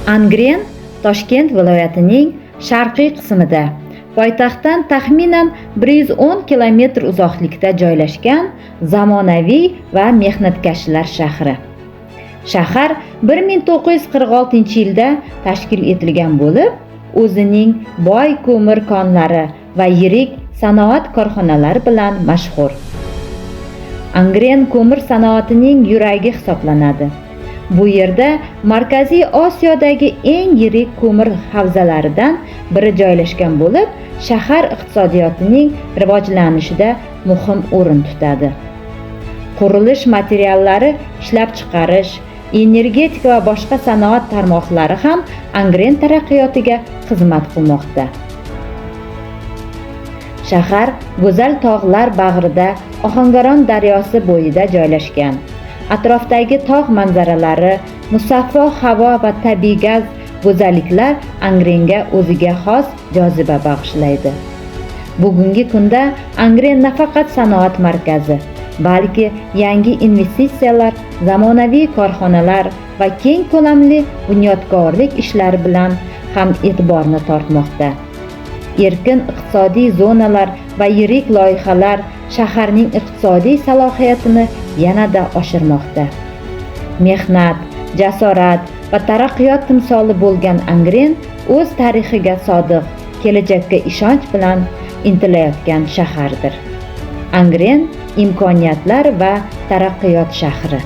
Angren Toshkent viloyatining sharqiy qismida, poytaxtdan taxminan 110 kilometr uzoqlikda joylashgan zamonaviy va mehnatkashlar shahri. Shahar 1946-yilda tashkil etilgan bo'lib, o'zining boy ko'mir konlari va yirik sanoat korxonalari bilan mashhur. Angren ko'mir sanoatining yuragi hisoblanadi. Bu yerda Markaziy Osiyodagi eng yirik ko'mir havzalaridan biri joylashgan bo'lib, shahar iqtisodiyotining rivojlanishida muhim o'rin tutadi. Qurilish materiallari ishlab chiqarish, energetika va boshqa sanoat tarmoqlari ham Angren taraqqiyotiga xizmat qilmoqda. Shahar go'zal tog'lar bag'rida Ohangaron daryosi bo'yida joylashgan. Atrofdagi tog' manzaralari, musaffo havo va tabiiy gaz go'zalliklar Angrenga o'ziga xos joziba bag'ishlaydi. Bugungi kunda Angren nafaqat sanoat markazi, balki yangi investitsiyalar, zamonaviy korxonalar va keng ko'lamli bunyodkorlik ishlari bilan ham e'tiborni tortmoqda. Erkin iqtisodiy zonalar va yirik loyihalar shaharning iqtisodiy salohiyatini yanada oshirmoqda. Mehnat, jasorat va taraqqiyot timsoli bo'lgan Angren o'z tarixiga sodiq, kelajakka ishonch bilan intilayotgan shahardir. Angren imkoniyatlar va taraqqiyot shahri.